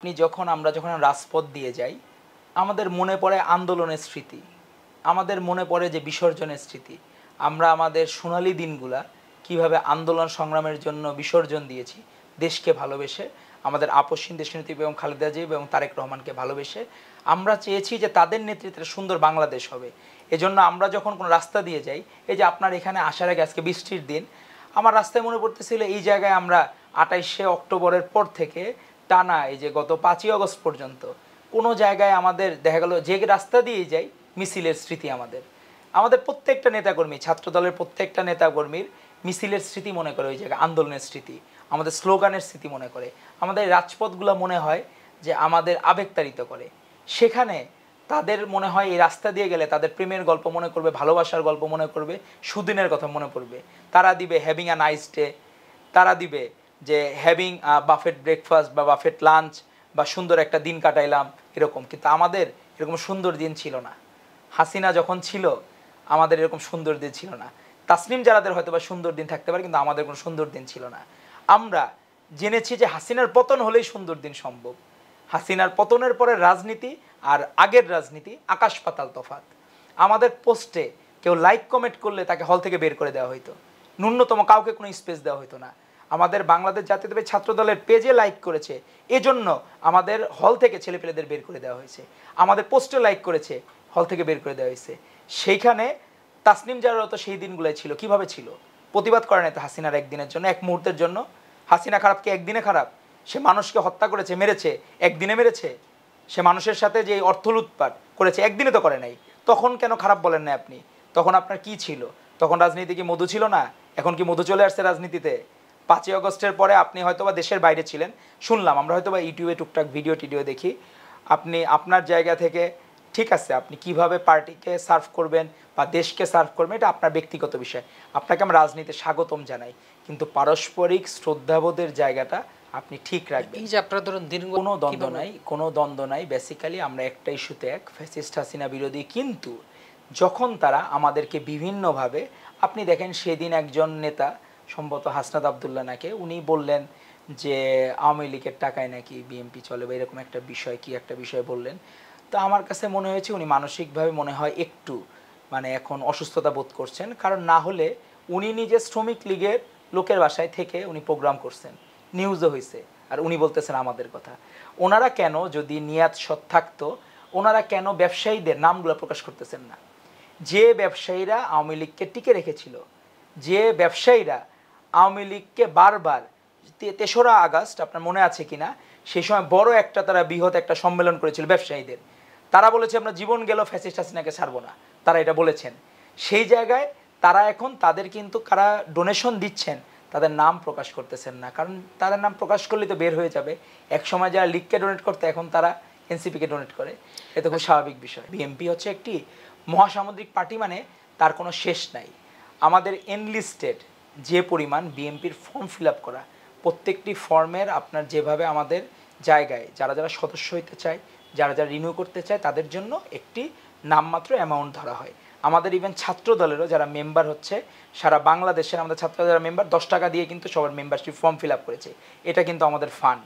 আমরা যখন রাজপথ দিয়ে যাই, আমাদের মনে পড়ে আন্দোলনের স্মৃতি, আমাদের মনে পড়ে যে বিসর্জনের স্মৃতি। আমরা আমাদের সোনালী দিনগুলা কিভাবে আন্দোলন সংগ্রামের জন্য বিসর্জন দিয়েছি দেশকে ভালোবেসে, আমাদের আপসহীন দেশনেত্রী বেগম খালেদা জিয়া এবং তারেক রহমানকে ভালোবেসে। আমরা চেয়েছি যে তাদের নেতৃত্বে সুন্দর বাংলাদেশ হবে। এজন্য আমরা যখন কোনো রাস্তা দিয়ে যাই, এই যে আপনার এখানে আসার আগে আজকে বৃষ্টির দিন, আমার রাস্তায় মনে পড়তেছিল এই জায়গায় আমরা 28শে অক্টোবরের পর থেকে টানা এই যে গত 5ই আগস্ট পর্যন্ত কোনো জায়গায় আমাদের দেখা গেল যে রাস্তা দিয়ে যাই মিছিলের স্মৃতি। আমাদের প্রত্যেকটা নেতাকর্মী, ছাত্রদলের প্রত্যেকটা নেতাকর্মীর মিছিলের স্মৃতি মনে করে, ওই জায়গায় আন্দোলনের স্মৃতি, আমাদের স্লোগানের স্মৃতি মনে করে, আমাদের রাজপথগুলো মনে হয় যে আমাদের আবেগতাড়িত করে। সেখানে তাদের মনে হয় এই রাস্তা দিয়ে গেলে তাদের প্রেমের গল্প মনে করবে, ভালোবাসার গল্প মনে করবে, সুদিনের কথা মনে পড়বে। তারা দিবে হ্যাভিং আ নাইস ডে, তারা দিবে যে হ্যাভিং বাফেট ব্রেকফাস্ট বা বাফেট লাঞ্চ, বা সুন্দর একটা দিন কাটাইলাম এরকম। কিন্তু আমাদের এরকম সুন্দর দিন ছিল না। হাসিনা যখন ছিল আমাদের এরকম সুন্দর দিন ছিল না। তাসনিম জারাদের হয়তো বা সুন্দর দিন থাকতে পারে, কিন্তু আমাদের কোনো সুন্দর দিন ছিল না। আমরা জেনেছি যে হাসিনার পতন হলেই সুন্দর দিন সম্ভব। হাসিনার পতনের পরে রাজনীতি আর আগের রাজনীতি আকাশ পাতাল তফাৎ। আমাদের পোস্টে কেউ লাইক কমেন্ট করলে তাকে হল থেকে বের করে দেওয়া হইতো, ন্যূনতম কাউকে কোনো স্পেস দেওয়া হইতো না। আমাদের বাংলাদেশ জাতীয়তাবাদী ছাত্র দলের পেজে লাইক করেছে, এজন্য আমাদের হল থেকে ছেলেপেলেদের বের করে দেওয়া হয়েছে। আমাদের পোস্টে লাইক করেছে, হল থেকে বের করে দেওয়া হয়েছে। সেইখানে তাসনিম জারারও তো সেই দিনগুলোই ছিল। কিভাবে ছিল? প্রতিবাদ করে না তো হাসিনার একদিনের জন্য, এক মুহূর্তের জন্য। হাসিনা খারাপ কি একদিনে খারাপ? সে মানুষকে হত্যা করেছে, মেরেছে, একদিনে মেরেছে। সে মানুষের সাথে যে অর্থ লুটপাট করেছে একদিনে তো করে নাই। তখন কেন খারাপ বলেন না আপনি? তখন আপনার কি ছিল? তখন রাজনীতি কি মধু ছিল না? এখন কি মধু চলে আসছে রাজনীতিতে? 5ই আগস্টের পরে আপনি হয়তোবা দেশের বাইরে ছিলেন, শুনলাম, আমরা হয়তোবা ইউটিউবে টুকটাক ভিডিও দেখি। আপনি আপনার জায়গা থেকে ঠিক আছে, আপনি কিভাবে পার্টিকে সার্ভ করবেন বা দেশকে সার্ভ করবেন এটা আপনার ব্যক্তিগত বিষয়, আপনাকে আমরা রাজনীতিতে স্বাগতম জানাই। কিন্তু পারস্পরিক শ্রদ্ধাবোধের জায়গাটা আপনি ঠিক রাখবেন। এই যে আপনারা ধরুন কোনো দ্বন্দ্ব নাই। বেসিক্যালি আমরা একটা ইস্যুতে এক, ফ্যাসিস্ট হাসিনা বিরোধী। কিন্তু যখন তারা আমাদেরকে বিভিন্নভাবে, আপনি দেখেন সেদিন একজন নেতা সম্ভবত হাসনাত আবদুল্লাহ নাকি, উনি বললেন যে আওয়ামী লীগের টাকায় নাকি বিএনপি চলে বা এরকম একটা বিষয়, কি একটা বিষয় বললেন। তো আমার কাছে মনে হয়েছে উনি মানসিকভাবে মনে হয় একটু এখন অসুস্থতা বোধ করছেন। কারণ না হলে উনি নিজে শ্রমিক লীগের লোকের বাসায় থেকে উনি প্রোগ্রাম করছেন, নিউজও হয়েছে, আর উনি বলতেছেন আমাদের কথা। ওনারা কেন, যদি নিয়াত সৎ থাকতো, ওনারা কেন ব্যবসায়ীদের নামগুলো প্রকাশ করতেছেন না? যে ব্যবসায়ীরা আওয়ামী লীগকে টিকে রেখেছিল, যে ব্যবসায়ীরা আওয়ামী লীগকে বারবার 3রা আগস্ট আপনার মনে আছে কিনা, সেই সময় বড় একটা তারা বৃহৎ একটা সম্মেলন করেছিল ব্যবসায়ীদের। তারা বলেছে আমরা জীবন গেল ফ্যাসিস্ট হাসিনাকে ছাড়বো না, তারা এটা বলেছেন। সেই জায়গায় তারা এখন তাদের কিন্তু কারা ডোনেশন দিচ্ছেন তাদের নাম প্রকাশ করতেছেন না, কারণ তাদের নাম প্রকাশ করলে তো বের হয়ে যাবে। এক সময় যারা লীগকে ডোনেট করতে এখন তারা এনসিপিকে ডোনেট করে, এটা খুব স্বাভাবিক বিষয়। বিএনপি হচ্ছে একটি মহাসামুদ্রিক পার্টি, মানে তার কোনো শেষ নাই। আমাদের এনলিস্টেড যে পরিমাণ বিএনপির ফর্ম ফিল আপ করা, প্রত্যেকটি ফর্মের আপনার যেভাবে আমাদের জায়গায় যারা যারা সদস্য হইতে চায়, যারা যারা রিনিউ করতে চায়, তাদের জন্য একটি নামমাত্র অ্যামাউন্ট ধরা হয়। আমাদের ইভেন ছাত্র দলেরও যারা মেম্বার হচ্ছে সারা বাংলাদেশের, আমাদের ছাত্র যারা মেম্বার 10 টাকা দিয়ে কিন্তু সবার মেম্বারশিপ ফর্ম ফিল আপ করেছে। এটা কিন্তু আমাদের ফান্ড,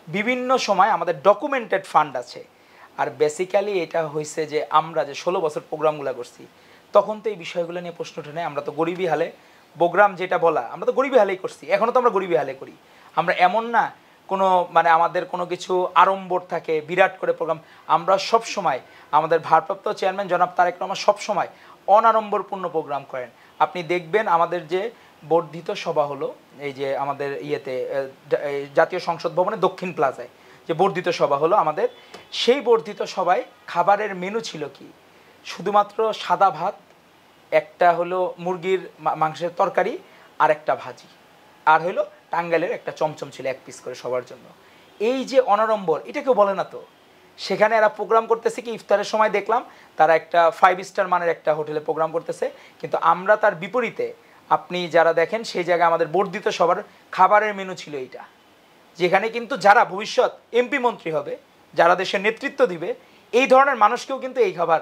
বিভিন্ন সময় আমাদের ডকুমেন্টেড ফান্ড আছে। আর বেসিক্যালি এটা হয়েছে যে আমরা যে 16 বছর প্রোগ্রামগুলো করছি, তখন তো এই বিষয়গুলো নিয়ে প্রশ্ন ওঠে নাই। আমরা তো গরিবী হালে প্রোগ্রাম যেটা বলা, আমরা তো গরিবী হালেই করছি, এখনও তো আমরা গরিবী হালে করি। আমরা এমন না কোনো আমাদের কোনো কিছু আড়ম্বর থাকে বিরাট করে প্রোগ্রাম। আমরা সব সময়, আমাদের ভারপ্রাপ্ত চেয়ারম্যান জনাব তারেক রহমান সব সময় অনাড়ম্বরপূর্ণ প্রোগ্রাম করেন। আপনি দেখবেন আমাদের যে বর্ধিত সভা হলো, এই যে আমাদের জাতীয় সংসদ ভবনে দক্ষিণ প্লাজায় যে বর্ধিত সভা হলো আমাদের, সেই বর্ধিত সভায় খাবারের মেনু ছিল কি? শুধুমাত্র সাদা ভাত, একটা হলো মুরগির মাংসের তরকারি, আর একটা ভাজি, আর হলো টাঙ্গাইলের একটা চমচম ছিল 1 পিস করে সবার জন্য। এই যে অনাড়ম্বর, এটা কেউ বলে না তো। সেখানে এরা প্রোগ্রাম করতেছে কি, ইফতারের সময় দেখলাম তারা একটা 5 স্টার মানের একটা হোটেলে প্রোগ্রাম করতেছে। কিন্তু আমরা তার বিপরীতে আপনি যারা দেখেন সেই জায়গায় আমাদের বর্ধিত সবার খাবারের মেনু ছিল এইটা, যেখানে কিন্তু যারা ভবিষ্যৎ এমপি মন্ত্রী হবে, যারা দেশের নেতৃত্ব দিবে, এই ধরনের মানুষকেও কিন্তু এই খাবার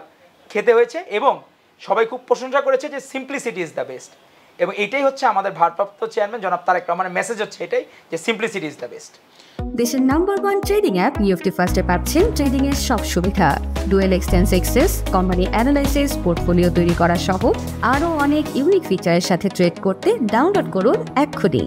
খেতে হয়েছে। এবং সবাই খুব প্রশংসা করেছে যে সিম্পলিসিটি ইজ দ্য বেস্ট। এবং এটাই হচ্ছে আমাদের ভারপ্রাপ্ত চেয়ারম্যান জনাব তারেক রহমানের মেসেজ হচ্ছে এটাই যে সিম্পলিসিটি ইজ দ্য বেস্ট। দেশের নাম্বার 1 ট্রেডিং অ্যাপ নিফটি ফার্স্টে পাচ্ছেন ট্রেডিং এর সব সুবিধা, dual exchange access, company analysis, portfolio তৈরি করা সহ আরও অনেক ইউনিক ফিচারের সাথে ট্রেড করতে ডাউনলোড করুন এক্ষুনি।